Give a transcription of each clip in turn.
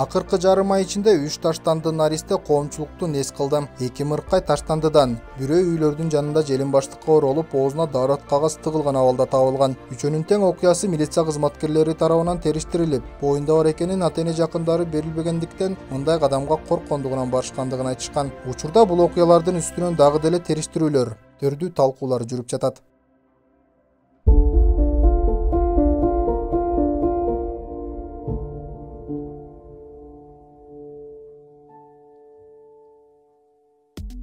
Акыркы жарым ай ичинде 3 таштанды наристе коомчулукту нес кылды. 2 мыркай таштандыдан бирөө үйлөрдүн жанында желин баштыкка оролуп, оозуна дарат кагаз тыгылган абалда табылган. Үчөөнүн тең окуясы милиция кызматкерлери тарабынан териштирилип, боюнда бар экенин ата-эне жакындары берилбегендиктен мындай кадамга корккондугунан барышкандыгын айтышкан. Учурда бул окуялардын үстүнөн дагы деле териштирүүлөр, төрдүү талкуулар жүрүп жатат.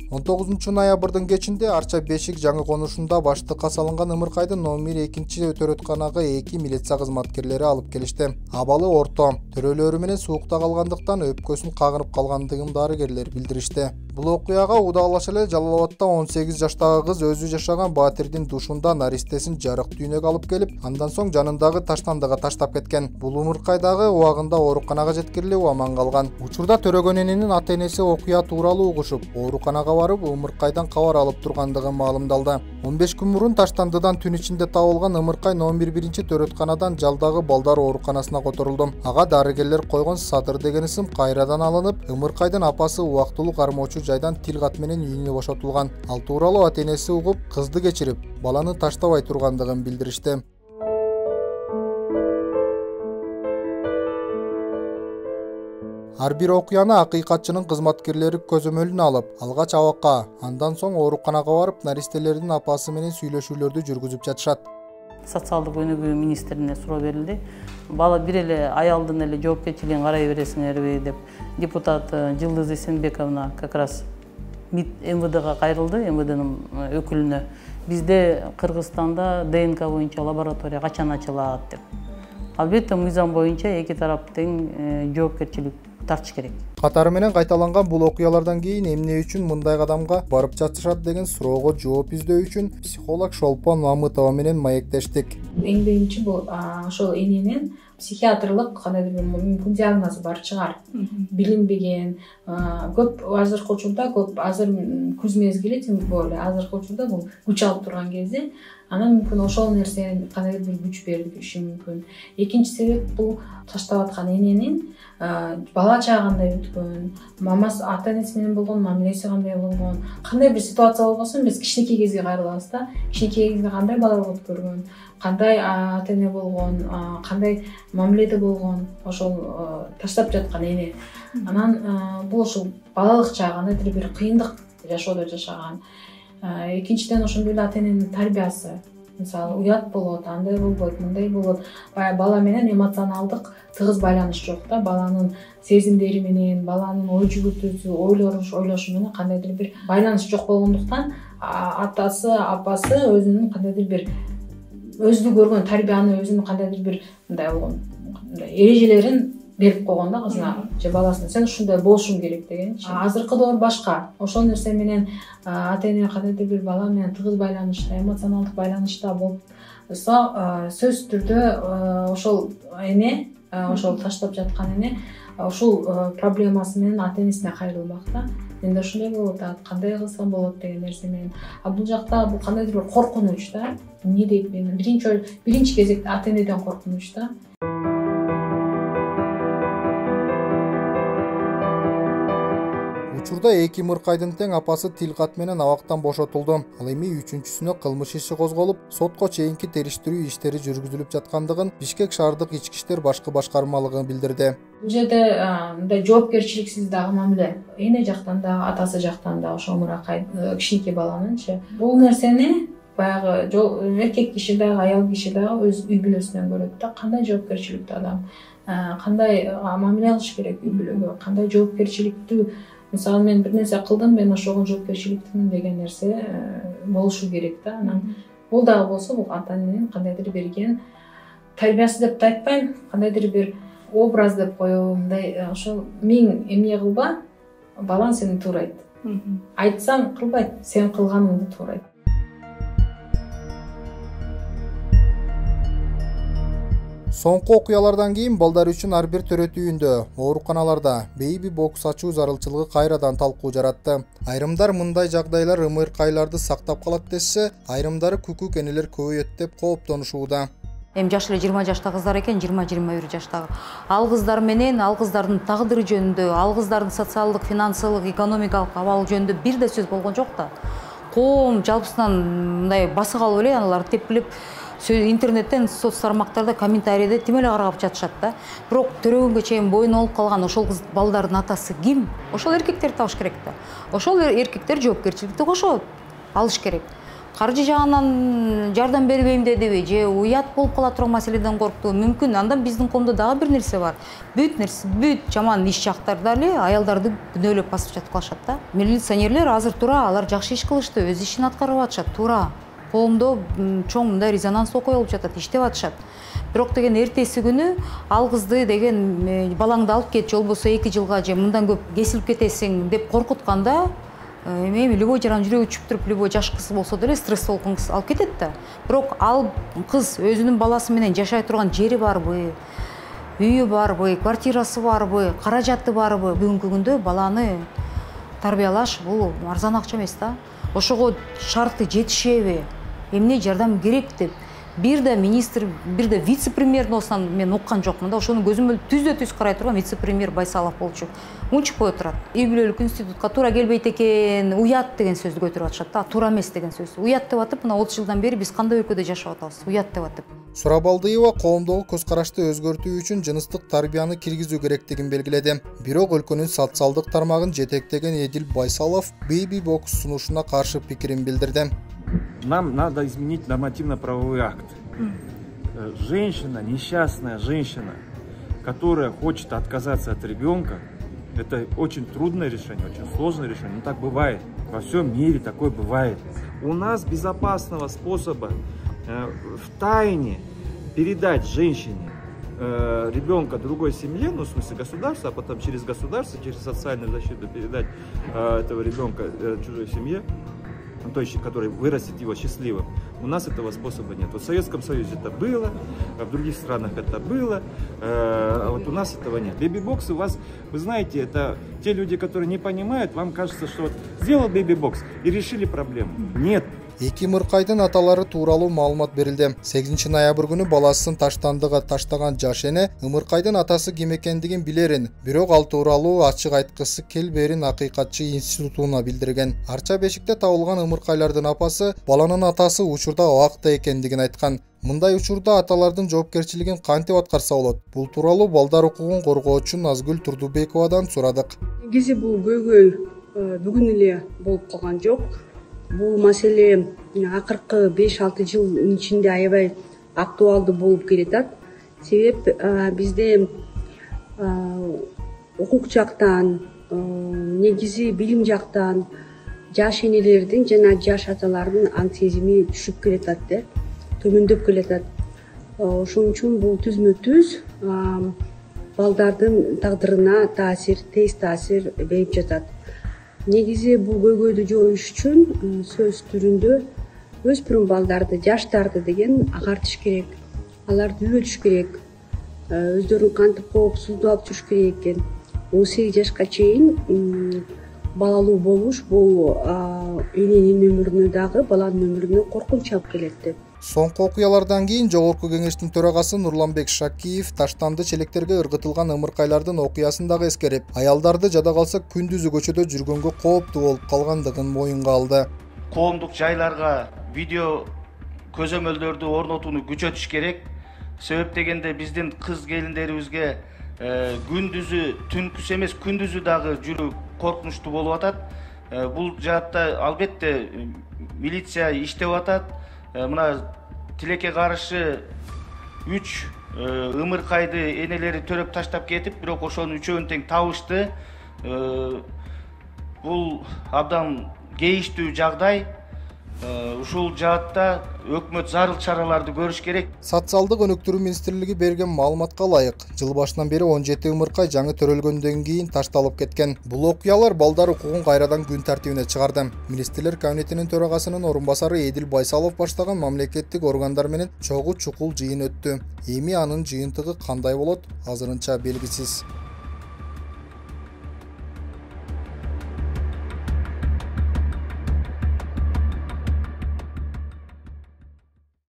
Он 9 ноябрдын кечинде Арча Бешик жаңы конушунда баштыкка салынган ымыркайдын номер 2 төрөтканага 2 милиция кызматкерлери алып келишти. Абалы орто, төрөлөрү менен суукта калгандыктан өпкөсүн кагынып калгандыгын дарыгерлер билдиришти. Бул окуяга удалаша эле Жалал Абадта 18 жаштагы кыз өзү жашаган Батирдин душунда наристесин жарык дүйнөгө алып келип, андан соң жанындагы таштандыга таштап кеткен. Бул ымыркай дагы убагында ооруканага жеткирилип аман калган. Учурда төрөгөн эненин ата-энеси окуя тууралуу угушуп, ооруканага барып ымыркайдан кабар алып тургандыгы маалымдалды. 15 күн мурун таштандыдан түн ичинде табылган ымыркай номер 1 төрөтканадан жалдагы балдар ооруканасына которулду. Ага дарыгерлер койгон Садыр деген ысым кайрадан алынып, ымыркайдын апасы убактылуу кармоочу жайдан тилгат менен үйүнө бошотулган. Ал тууралуу ата-энеси угуп, кызды кечирип, баланы таштабай тургандыгын билдиришти. Ар бир окуяны акыйкатчынын кызматкерлери көзөмөлүнө алып, алгач абакка, андан соң ооруканага барып, наристелердин апасы менен сүйлөшүүлөрдү жүргүзүп жатышат. Социалдык өнүгүү министрине суроо берилди. Бала бир эле аялдын эле жоопкерчилигин карай бересиңерби деп депутат Жылдыз Эсенбековна как раз МВДга кайрылды, МВДнын өкүлүнө. Бизде Кыргызстанда ДНК боюнча лаборатория качан ачылат деп. Албетте мыйзам боюнча эки тарап тең жоопкерчилик тартыш керек. Катары менен кайталанган бул окуялардан кийин эмне үчүн мындай кадамга барып жатышат деген суроого жооп издөө үчүн психолог Шолпон Мамытова менен маектештик. Эң биринчи бул ошол эненин психиатрлык кандайдыр бир мүмкүн диагнозу бар чыгар. Билинбеген, көп азыркы учурда азыр күз мезгили тем более азыркы учурда бул күч алып турган кезде, анан мүмкүн ошол нерсе кандайдыр бир күч бериши мүмкүн. Экинчи себеп бул таштап аткан эненин бала чагында өткөн, мамасы ата-энеси менен болгон мамилеси кандай болгон, кандай бир ситуация болбосун биз кичинекей кезге кайрылабыз да. Кичинекей кезде кандай балалар өткөргөн, кандай ата-эне болгон, кандай мамиледе болгон, ошол таштап жаткан эне. Анан бул ошол балалык чагында бир кыйындык жашоодо жашаган. Экинчиден ошондой эле ата-эненин тарбиясы. Мисалы, уят болот, андай болбойт, мындай болот. Баягы бала менен эмоционалдык тыгыз байланыш жок да. Баланын сезимдери менен, баланын ой жүгүртүүсү, ойлошу менен кандайдыр бир байланыш жок болгондуктан, атасы, апасы өзүнүн кандайдыр бир өзү көргөн тарбияны, өзүнүн кандайдыр бир мындай болгон эрежелерин берип койгон да кызына же баласына. Сен ушундай болушуң керек дегенчи. Азыркы доор башка. Ошол нерсе менен ата-эне кандайдыр бир бала менен тыгыз байланышта, эмоционалдык байланышта болсо, сөзсүз түрдө ошол эне, ошол таштап жаткан эне ушул проблемасы менен ата-энесине кайрылмак да. Менде ушундай болуп атат, кандай кылсам болот деген нерсе менен. Бул жакта бул кандайдыр бир коркунуч да. Эмне дейт мен? Биринчи кезекте ата-энеден коркунуч да. Учурда 2 мыркайдын тең апасы тилгат менен абактан бошотулду. Ал эми үчүнчүсүнө кылмыш иши козголуп, сотко чейинки териштирүү иштери жүргүзүлүп жаткандыгын Бишкек шаардык ички иштер башкы башкармалыгы билдирди. Бул жерде мындай жоопкерчиликсиз дагы мамиле. Эне жактан да, атасы жактан да ошол мыракай кичинекей баланынчы. Бул нерсени баягы эркек киши дагы, аял киши дагы өз үй бүлөсүнөн көрөт да. Кандай жоопкерчиликтүү адам, кандай мамиле кылыш керек үй бүлөгө, кандай жоопкерчиликтүү. Мисалы, мен бир нерсе кылдым, мен ошого жоопкерчиликтүүмүн деген нерсе болушу керек да. Анан бул дагы болсо, бул ата-эненин кандайдыр берген тарбиясы деп да айтпайм, кандайдыр бир образ деп коебу, мындай ошол миң эмне кылба, балаң сени туурайт. Айтсаң кылбайт, сен кылганыңды туурайт. Соңку окуялардан кийин балдар үчүн ар бир төрөт үйүндө, ооруканаларда бейби бокс ачуу зарылчылыгы кайрадан талкуу жаратты. Айрымдар мындай жагдайлар ымыркайларды сактап калат десе, айрымдары күкүк энелер көбөйөт деп кооптонушууда. Эми жаш эле 20 жашта кыздар экен, 20-21 жаштагы. Ал кыздар менен ал кыздардын тагдыры жөнүндө, ал кыздардын социалдык, финансылык, экономикалык абалы жөнүндө бир да сөз болгон жок да. Коом жалпысынан мындай басык алып эле алар тепкилеп интернеттен, соц тармактарда, комментарийде тим эле каргап жатышат да. Бирок төрөгөнгө чейин боюн олуп калган ошол кыз балдардын атасы ким? Ошол эркектер табыш керек да. Ошол эркектер жоопкерчиликти кошот, алыш керек. Каржы жагынан жардам бербейм дедиби же уят болуп кала турган маселеден коркту, мүмкүн. Андан биздин коомдо дагы бир нерсе бар. Бүт жаман иш жактарда эле аялдарды күнөөлөп басып жатып калышат да. Милиционерлер азыр туура, алар жакшы иш кылышты, өз ишин аткарып атышат, туура. Коомдо чоң мындай резонанс окуя болуп жатат, иштеп атышат. Бирок деген эртеси күнү ал кызды деген балаңды алып кетчи, болбосо 2 жылга же мындан көп кесилип кетесиң деп коркутканда, эми любой жаран жүрөгү чүп туруп, любой жаш кыз болсо деле стресс болгон кыз алып кетет да. Бирок ал кыз өзүнүн баласы менен жашай турган жери барбы, үйү барбы, квартирасы барбы, каражаты барбы? Бүгүнкү күндө баланы тарбиялаш бул арзан акча эмес да. Ошого шарты жетишеби? Эмне жардам керек деп бир да министр, бир да вице-премьердин мен уккан жокмун да. Ошонун көзүмө түздө-түз карай турган вице-премьер Байсалов болчу. Унчуп кое турат. Үй бүлөлүк институтка туура келбейт экен, уят деген сөздү көтөрүп атышат да. Туура эмес деген сөз. Уят деп атып, мына 30 жылдан бери биз кандай өлкөдө жашап атабыз? Уят деп атып. Сурабалдыева коомдогу көз карашты өзгөртүү үчүн жыныстык тарбияны киргизүү керектигин белгиледи. Бирок өлкөнүн социалдык тармагын жетектеген Эдил Байсалов бейби бокс сунушуна каршы пикирин билдирди. Нам надо изменить нормативно-правовой акт. Женщина, несчастная женщина, которая хочет отказаться от ребенка, это очень трудное решение, очень сложное решение, но так бывает. Во всем мире такое бывает. У нас безопасного способа в тайне передать женщине ребенка другой семье, ну в смысле государства, а потом через государство, через социальную защиту передать этого ребенка чужой семье, то есть, который вырастет его счастливым. У нас этого способа нет. Вот в Советском Союзе это было, в других странах это было, а вот у нас этого нет. Бэби-бокс у вас, вы знаете, это те люди, которые не понимают, вам кажется, что вот сделал бэби-бокс и решили проблему. Нет. Эки мыркайдын аталары тууралуу маалымат берилди. 8 ноябрь күнү баласын таштандыга таштаган жаш эне ымыркайдын атасы ким экендигин билерин, бирок ал тууралуу ачык айткысы келбээрин Акыйкатчы институтуна билдирген. Арча бешикте табылган ымыркайлардын апасы баланын атасы учурда абакта экендигин айткан. Мындай учурда аталардын жоопкерчилигин кантип аткарса болот? Бул тууралуу балдар укугун коргоочу Назгүл Турдубековадан сурадык. Негизи бул көйгөй бүгүн эле болуп калган жок. Бул маселе акыркы 5-6 жылдын ичинде аябай актуалдуу болуп келатат. Себеп бизде укук жактан, негизи билим жактан жаш энелердин жана жаш аталардын аң сезими түшүп келатат да, төмөндөп келатат. Ошон үчүн бул түзмө-түз балдардын тагдырына тез таасир берип жатат. Негизи бул көйгөйдү жоюш үчүн сөз түрүндө өспүрүм балдарды, жаштарды деген агартыш керек. Аларды үйрөтүш керек. Өздөрүн кантип коопсуздук алып жүрүш керек экен. 18 жашка чейин балалуу болуш бул эненин өмүрүнө дагы, баланын өмүрүнө коркунуч алып келет деп. Соңку окуялардан кийин Жогорку кеңештин төрагасы Нурланбек Шакиев таштанды челектерге ыргытылган ымыркайлардын окуясын дагы эскерип, аялдарды жада калса күндүзү көчөдө жүргөнгө кооптуу болуп калгандыгын моюнга алды. Коомдук жайларга видео көзөмөлдөрдү орнотууну күчөтүш керек. Себеп дегенде биздин кыз келиндерибизге күндүзү, түнкүсү эмес күндүзү дагы жүрүү коркунучтуу болуп атат. Бул жаатта албетте милиция иштеп атат. Мына тилекке каршы 3 ымыркайды энелери төрөп таштап кетип, бирок ошонун 3-өүн тең табышты. Бул абдан кейиштүү жагдай. Ушул жаатта өкмөт зарыл чараларды көрүш керек. Социалдык өнүктүрүү министрлиги берген маалыматка ылайык, жыл башынан бери 17 ымыркай жаңы төрөлгөндөн кийин ташталып кеткен. Бул окуялар балдар укугун кайрадан күн тартибине чыгарды. Министрлер кабинетинин төрагасынын орун басары Эдил Байсалов баштаган мамлекеттик органдар менен чогуу чукул жыйын өттү. Эми анын жыйынтыгы кандай болот, азырынча белгисиз.